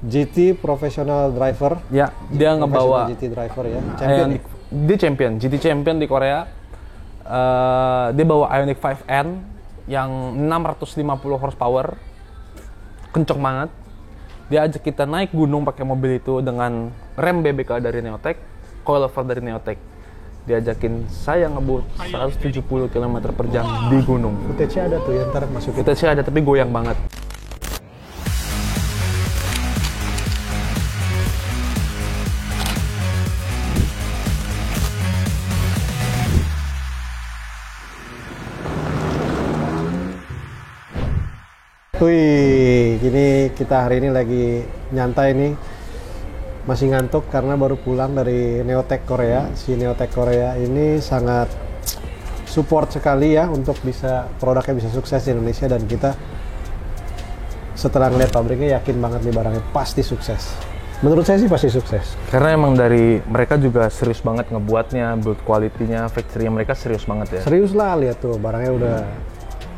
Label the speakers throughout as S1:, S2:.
S1: GT Professional Driver.
S2: Ya, dia ngebawa
S1: GT Driver ya. Champion.
S2: Dia champion, GT champion di Korea. Dia bawa Ioniq 5N yang 650 horsepower. Kenceng banget. Dia ajak kita naik gunung pakai mobil itu dengan rem BBK dari Neotech, coilover dari Neotech. Diajakin saya ngebut 170 km per jam di gunung.
S1: Footage-nya ada tuh ya, ntar masukin.
S2: Footage-nya ada tapi goyang banget.
S1: Wih, gini kita hari ini lagi nyantai nih. Masih ngantuk karena baru pulang dari Neotech Korea. Si Neotech Korea ini sangat support sekali ya untuk bisa produknya bisa sukses di Indonesia, dan kita setelah ngeliat pabriknya yakin banget nih barangnya pasti sukses. Menurut saya sih pasti sukses.
S2: Karena emang dari mereka juga serius banget ngebuatnya, build quality-nya, factory mereka serius banget ya.
S1: Serius lah, lihat tuh barangnya udah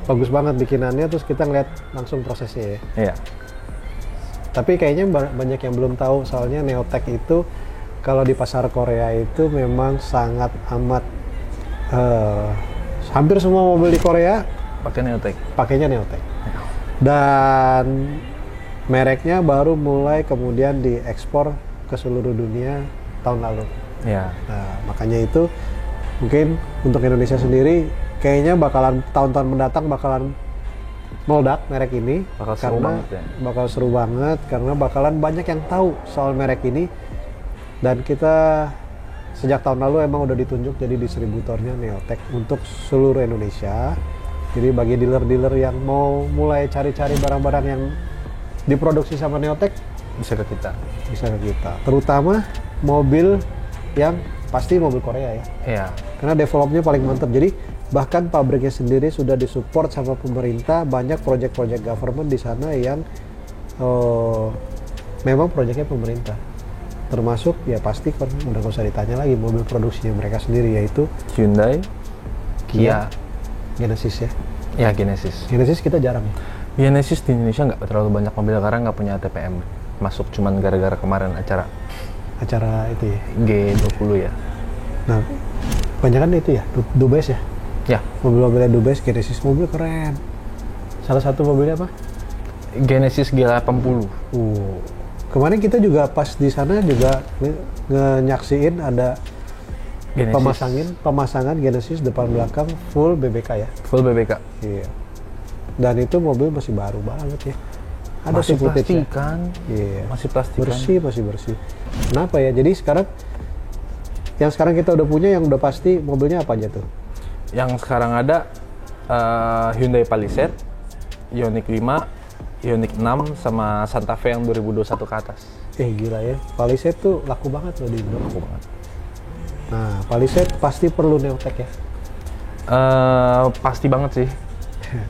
S1: bagus banget bikinannya, terus kita ngeliat langsung prosesnya ya.
S2: Iya.
S1: Tapi kayaknya banyak yang belum tahu, soalnya Neotech itu kalau di pasar Korea itu memang sangat amat hampir semua mobil di Korea
S2: Pakai Neotech.
S1: pakainya Neotech. Dan mereknya baru mulai kemudian diekspor ke seluruh dunia tahun lalu.
S2: Iya.
S1: Nah, makanya itu mungkin untuk Indonesia sendiri kayaknya bakalan tahun-tahun mendatang bakalan meledak merek ini.
S2: Bakal seru banget ya.
S1: Bakal seru banget karena bakalan banyak yang tahu soal merek ini, dan kita sejak tahun lalu emang udah ditunjuk jadi distributornya Neotech untuk seluruh Indonesia. Jadi bagi dealer-dealer yang mau mulai cari-cari barang-barang yang diproduksi sama Neotech
S2: Bisa ke kita.
S1: bisa ke kita, terutama mobil yang pasti mobil Korea ya.
S2: Iya.
S1: Karena developnya paling mantap. Jadi bahkan pabriknya sendiri sudah disupport sama pemerintah, banyak project-project government di sana yang memang proyeknya pemerintah. Termasuk ya pasti kan udah gak usah ditanya lagi mobil produksinya mereka sendiri, yaitu
S2: Hyundai, Kia,
S1: Genesis ya.
S2: ya Genesis.
S1: Genesis kita jarang ya.
S2: Genesis di Indonesia nggak terlalu banyak mobil karena nggak punya ATPM. Masuk cuman gara-gara kemarin acara
S1: Acara itu ya.
S2: G20 ya.
S1: Nah, kebanyakan itu ya, Dubes ya.
S2: Ya,
S1: Mobil-mobilnya Dubes, Genesis mobil keren. Salah satu mobilnya apa?
S2: Genesis G80.
S1: Kemarin kita juga pas di sana juga nyaksiin ada
S2: Genesis.
S1: pemasangan Genesis depan belakang full BBK ya.
S2: Full BBK.
S1: Iya. Dan itu mobil masih baru banget ya. Ada
S2: Masih
S1: sih footage-nya.
S2: plastikan.
S1: Iya.
S2: Masih plastikan.
S1: Bersih, masih bersih. Kenapa ya? Jadi sekarang kita udah punya yang udah pasti mobilnya apa aja tuh?
S2: Yang sekarang ada Hyundai Palisade, Ioniq 5, Ioniq 6, sama Santa Fe yang 2021 ke atas.
S1: Gila ya. Palisade tuh laku banget loh di Indo.
S2: Laku banget.
S1: Nah, Palisade pasti perlu Neotech ya.
S2: Pasti banget sih.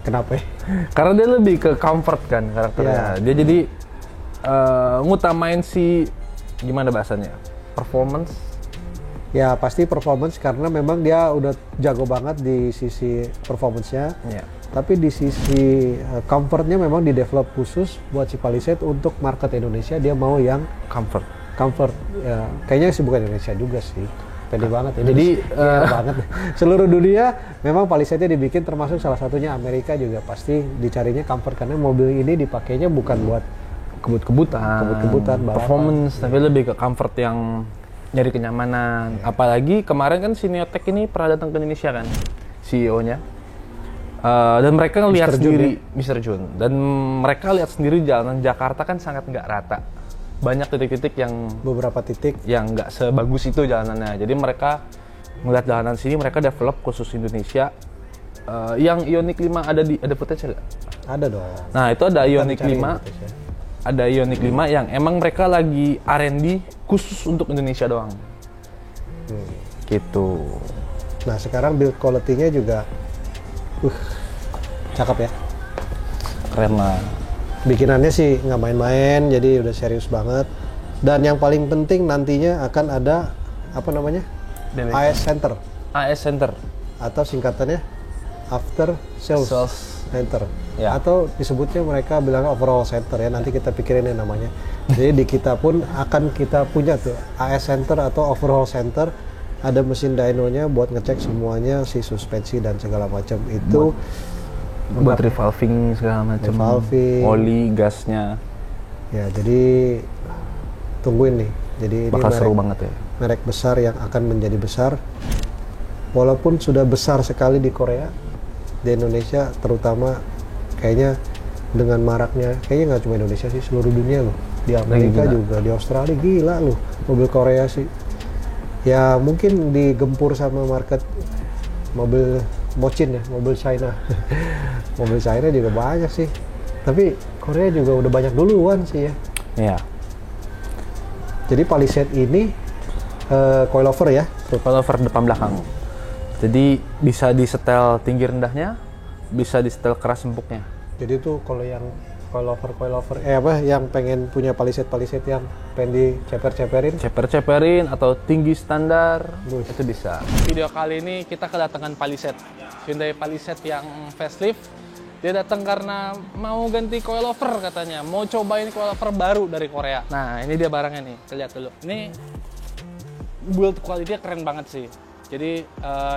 S1: Kenapa ya?
S2: Karena dia lebih ke comfort kan karakternya.
S1: Ya.
S2: Dia jadi ngutamain si gimana bahasanya? Performance.
S1: Ya pasti performance, karena memang dia udah jago banget di sisi performance-nya.
S2: Ya.
S1: Tapi di sisi comfort-nya memang di-develop khusus buat si Palisade untuk market Indonesia. Dia mau yang comfort. Ya, kayaknya sih bukan Indonesia juga sih. Pede banget ya.
S2: Jadi
S1: banget. Seluruh dunia memang Palisade-nya dibikin, termasuk salah satunya Amerika juga pasti dicarinya comfort, karena mobil ini dipakainya bukan buat
S2: kebut-kebutan,
S1: balapan.
S2: performance, tapi lebih ke comfort yang nyari kenyamanan. Apalagi kemarin kan si Neotech ini pernah datang ke Indonesia kan, CEO-nya. Dan mereka ngelihat sendiri, Mr. Jun. Dan mereka lihat sendiri jalanan Jakarta kan sangat nggak rata. Banyak titik-titik yang
S1: beberapa titik
S2: yang nggak sebagus itu jalanannya. Jadi mereka ngeliat jalanan sini, mereka develop khusus Indonesia. Yang Ioniq 5 ada footage nggak?
S1: ada dong.
S2: Nah itu ada Ioniq 5, ada Ioniq 5 yang emang mereka lagi R&D khusus untuk Indonesia doang. Gitu.
S1: Nah sekarang build quality-nya juga cakep ya.
S2: Keren lah.
S1: Bikinannya sih nggak main-main, jadi udah serius banget. Dan yang paling penting nantinya akan ada apa namanya? AS Center
S2: AS Center
S1: atau singkatannya after sales center.
S2: Ya.
S1: Atau disebutnya mereka bilang overhaul center ya, nanti kita pikirin ya namanya. Jadi di kita pun akan kita punya tuh AS center atau overhaul center, ada mesin dynonya buat ngecek semuanya, si suspensi dan segala macam itu
S2: buat revolving segala macam, oli, gasnya.
S1: Ya, jadi tungguin nih. Jadi
S2: bakal
S1: ini
S2: seru banget ya.
S1: Merek besar yang akan menjadi besar, walaupun sudah besar sekali di Korea, di Indonesia terutama kayaknya dengan maraknya, kayaknya nggak cuma Indonesia sih, seluruh dunia loh. Di Amerika juga, di Australia gila loh mobil Korea sih. Ya mungkin digempur sama market mobil Mochin ya, mobil China. Mobil China juga banyak sih. Tapi Korea juga udah banyak duluan sih ya.
S2: Iya.
S1: Jadi Palisade ini coilover ya?
S2: Coilover depan belakang. Jadi bisa disetel tinggi rendahnya, bisa disetel keras empuknya.
S1: Jadi tuh kalau yang coilover yang pengen punya Palisade yang pengen
S2: ceper-ceperin atau tinggi standar, itu bisa. Video kali ini kita kedatangan Palisade, Hyundai Palisade yang facelift. Dia datang karena mau ganti coilover katanya, mau cobain coilover baru dari Korea. Nah ini dia barangnya nih, kita lihat dulu. Ini build quality-nya keren banget sih. Jadi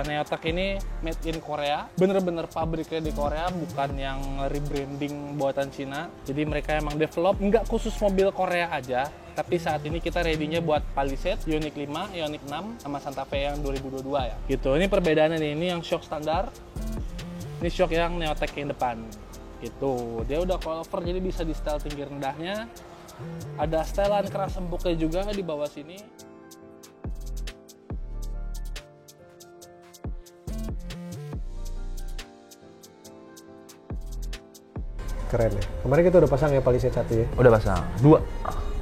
S2: Neotech ini made in Korea, bener-bener pabriknya di Korea, bukan yang rebranding buatan Cina. Jadi mereka emang develop, nggak khusus mobil Korea aja, tapi saat ini kita ready-nya buat Palisade, Ioniq 5, Ioniq 6, sama Santa Fe yang 2022 ya. Gitu, ini perbedaannya nih, ini yang shock standar, ini shock yang Neotech yang depan. Gitu, dia udah coilover jadi bisa di setel tinggi rendahnya. Ada setelan keras empuknya juga di bawah sini.
S1: Keren ya. Kemarin kita udah pasang ya Palisade 1 ya?
S2: Udah pasang.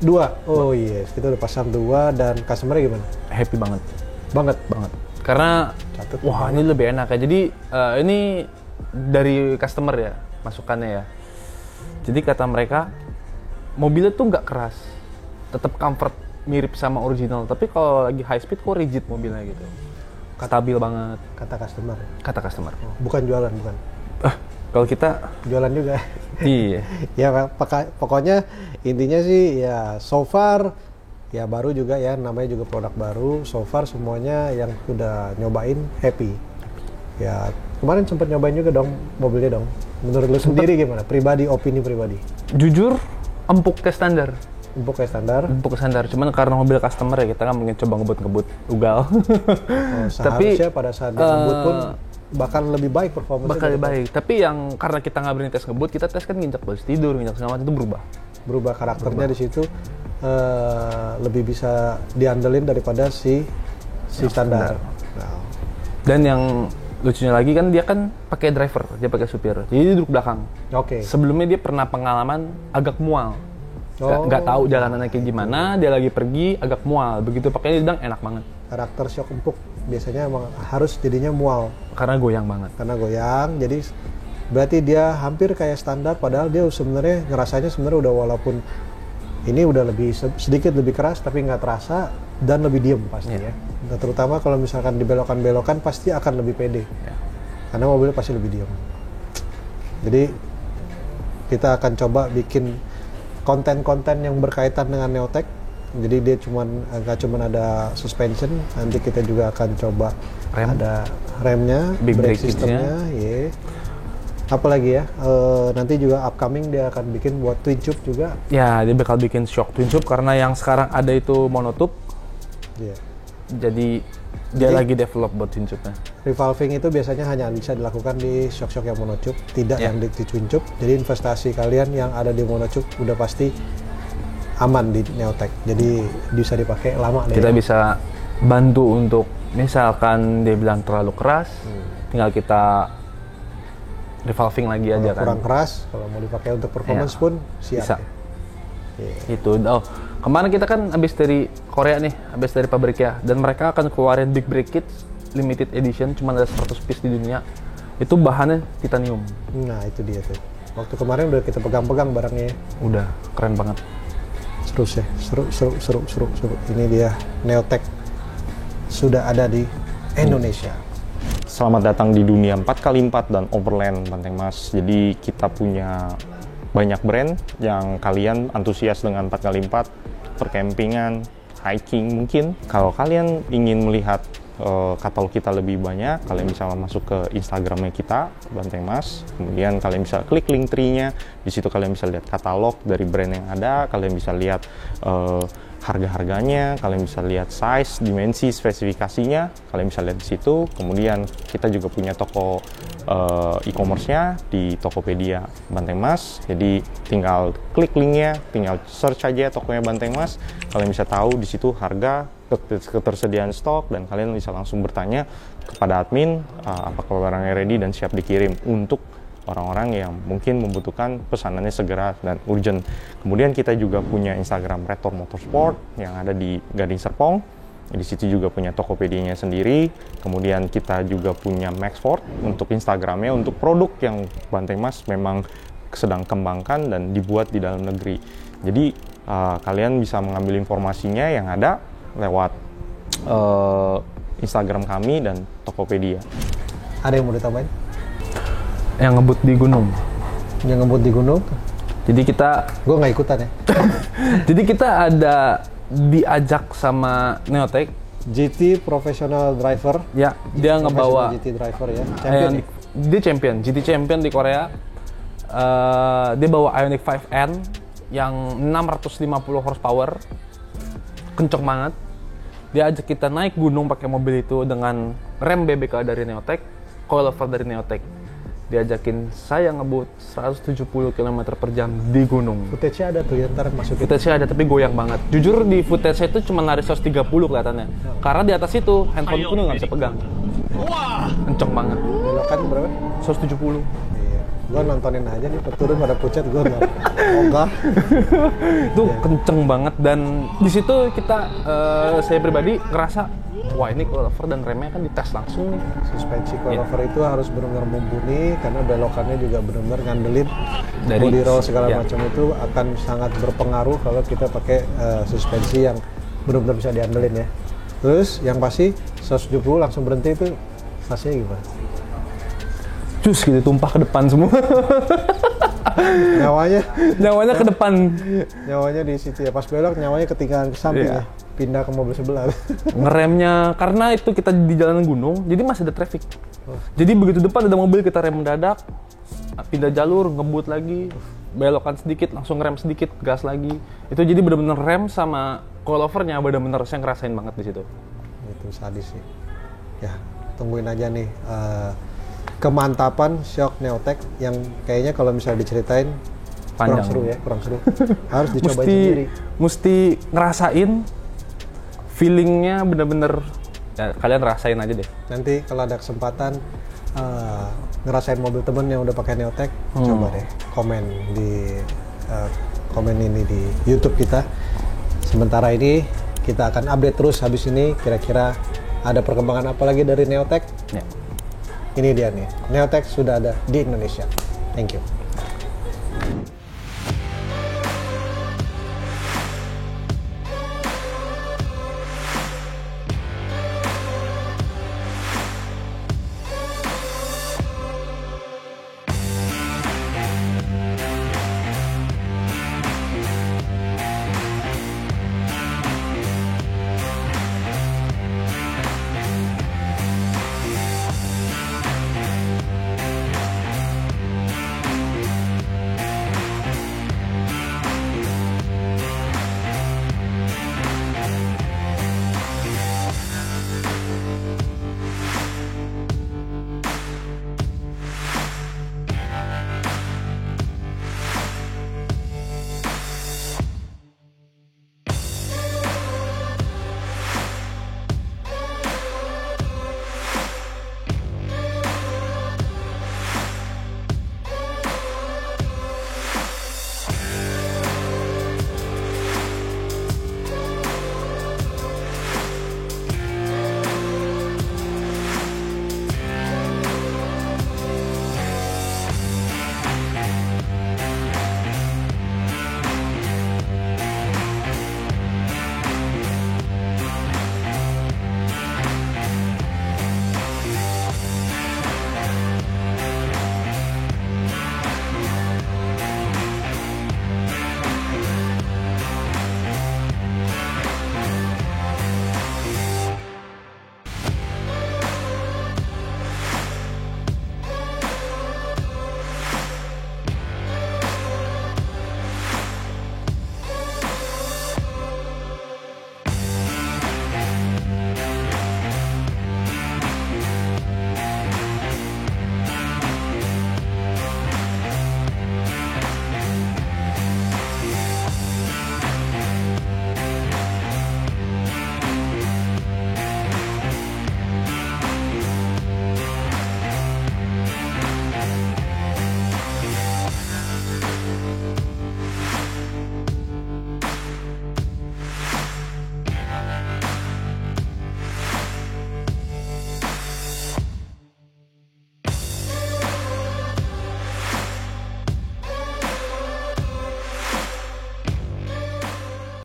S2: Dua.
S1: Oh yes, kita udah pasang 2 dan customer gimana?
S2: Happy banget.
S1: Banget.
S2: Karena wah ini lebih enak ya. Jadi ini dari customer ya masukannya ya. Jadi kata mereka mobilnya tuh nggak keras, tetap comfort mirip sama original. Tapi kalau lagi high speed kok rigid mobilnya gitu. Stabil banget.
S1: Kata customer. Oh, bukan jualan bukan.
S2: Kalau kita
S1: jualan juga.
S2: Iya.
S1: Ya pokoknya intinya sih ya so far ya baru juga ya, namanya juga produk baru. So far semuanya yang udah nyobain happy. Ya kemarin sempat nyobain juga dong mobilnya dong. Menurut lu sendiri gimana? Opini pribadi.
S2: Jujur empuk ke standar.
S1: Empuk ke standar.
S2: Cuman karena mobil customer ya kita kan mungkin coba ngebut ugal.
S1: Oh, seharusnya pada saat ngebut pun bakal lebih baik performanya.
S2: Bakal lebih baik. Tapi yang karena kita nggak berani tes ngebut, kita tes kan nginjak bos tidur, nginjak segala macam itu
S1: berubah karakternya di situ lebih bisa diandelin daripada si standar. Nah.
S2: Dan yang lucunya lagi kan dia kan pakai driver, dia pakai supir. Jadi dia duduk belakang.
S1: Oke.
S2: Sebelumnya dia pernah pengalaman agak mual. Nggak tahu jalanannya kayak gimana, dia lagi pergi agak mual. Begitu pakai dia bilang enak banget.
S1: Karakter shock empuk biasanya emang harus jadinya mual.
S2: Karena goyang banget.
S1: Jadi berarti dia hampir kayak standar, padahal dia sebenarnya ngerasanya sebenarnya udah, walaupun ini udah lebih sedikit lebih keras tapi nggak terasa dan lebih diem pasti ya. Nah, terutama kalau misalkan di belokan pasti akan lebih pede. Karena mobilnya pasti lebih diem. Jadi kita akan coba bikin konten-konten yang berkaitan dengan Neotech. Jadi dia nggak cuman ada suspension, nanti kita juga akan coba ada remnya, brake systemnya, apalagi ya, nanti juga upcoming dia akan bikin buat twin tube juga.
S2: Ya, dia bakal bikin shock twin tube karena yang sekarang ada itu monotube. Jadi dia lagi develop buat twin tube-nya.
S1: Revolving itu biasanya hanya bisa dilakukan di shock-shock yang monotube, tidak yang di twin tube. Jadi investasi kalian yang ada di monotube udah pasti aman di Neotech, jadi bisa dipakai lama deh.
S2: Kita bisa bantu untuk misalkan dia bilang terlalu keras, tinggal kita revolving lagi aja kan.
S1: Kurang keras, kalau mau dipakai untuk performance pun siap.
S2: Bisa. Itu. Oh, kemarin kita kan habis dari Korea nih, habis dari pabrik ya, dan mereka akan keluarin big brake kit limited edition, cuma ada 100 piece di dunia. Itu bahannya titanium.
S1: Nah itu dia tuh. Waktu kemarin udah kita pegang-pegang barangnya.
S2: Udah keren banget. Seru.
S1: Ini dia Neotech sudah ada di Indonesia.
S3: Selamat datang di dunia 4x4 dan overland Banteng Mas. Jadi kita punya banyak brand yang kalian antusias dengan 4x4, perkempingan, hiking mungkin. Kalau kalian ingin melihat katalog kita lebih banyak, kalian bisa masuk ke Instagramnya kita, Banteng Mas. Kemudian kalian bisa klik link tree-nya. Di situ kalian bisa lihat katalog dari brand yang ada, kalian bisa lihat harga-harganya, kalian bisa lihat size, dimensi, spesifikasinya, kalian bisa lihat di situ. Kemudian kita juga punya toko e-commerce-nya di Tokopedia Banteng Mas. Jadi tinggal klik linknya, tinggal search aja tokonya Banteng Mas. Kalian bisa tahu di situ harga, ketersediaan stok, dan kalian bisa langsung bertanya kepada admin apakah barangnya ready dan siap dikirim untuk orang-orang yang mungkin membutuhkan pesanannya segera dan urgent. Kemudian kita juga punya Instagram Retor Motorsport yang ada di Gading Serpong. Di situ juga punya Tokopedia-nya sendiri. Kemudian kita juga punya Maxford untuk Instagramnya untuk produk yang Banteng Mas memang sedang kembangkan dan dibuat di dalam negeri. Jadi kalian bisa mengambil informasinya yang ada lewat Instagram kami dan Tokopedia.
S1: Ada yang mau ditambahin?
S2: Yang ngebut di gunung.
S1: Yang ngebut di gunung?
S2: Jadi kita,
S1: gue nggak ikutan ya.
S2: jadi kita ada diajak sama Neotech.
S1: GT Professional Driver.
S2: Ya, dia ngebawa
S1: GT Driver ya. Champion ya?
S2: Dia champion, GT champion di Korea. Dia bawa Ioniq 5N yang 650 horsepower. Kenceng banget. Dia ajak kita naik gunung pakai mobil itu dengan rem BBK dari Neotech, coilover dari Neotech. Diajakin saya ngebut 170 km per jam di gunung.
S1: Footage-nya ada tuh ya, ntar masukin.
S2: Footage-nya ada tapi goyang banget. Jujur di footage itu cuma lari 130 kelihatannya. Karena di atas itu handphone pun nggak bisa pegang. Kenceng banget.
S1: Belokan berapa?
S2: 170.
S1: Iya. Gue nontonin aja nih, turun pada pucat gue nggak. Ogah.
S2: Itu kenceng banget, dan di situ kita saya pribadi ngerasa wah ini coilover dan remnya kan dites langsung nih.
S1: Suspensi coilover itu harus benar-benar mumpuni karena belokannya juga benar-benar ngandelin
S2: Dari-
S1: body roll segala
S2: ya.
S1: macam itu akan sangat berpengaruh kalau kita pakai suspensi yang benar-benar bisa diandelin ya. Terus yang pasti 170 langsung berhenti itu pasnya gimana?
S2: Cus gitu tumpah ke depan semua. Nyawanya ke depan.
S1: Nyawanya di situ ya, pas belok nyawanya ketinggalan ke samping
S2: Iya.
S1: ya, pindah ke mobil sebelah.
S2: Ngeremnya karena itu kita di jalanan gunung, jadi masih ada traffic. Jadi begitu depan ada mobil kita rem mendadak, pindah jalur, ngebut lagi, belokan sedikit, langsung ngerem sedikit, gas lagi. Itu jadi benar-benar rem sama coilovernya benar-benar saya ngerasain banget di situ.
S1: Itu sadis sih. Ya, tungguin aja nih kemantapan shock Neotech yang kayaknya kalau misalnya diceritain
S2: Panjang.
S1: kurang seru. Harus dicobain sendiri.
S2: Mesti ngerasain feelingnya bener-bener ya, kalian rasain aja deh.
S1: Nanti kalau ada kesempatan ngerasain mobil temen yang udah pakai Neotech, coba deh komen di komen ini di YouTube kita. Sementara ini kita akan update terus habis ini kira-kira ada perkembangan apa lagi dari Neotech.
S2: Ya.
S1: Ini dia nih, Neotech sudah ada di Indonesia. Thank you.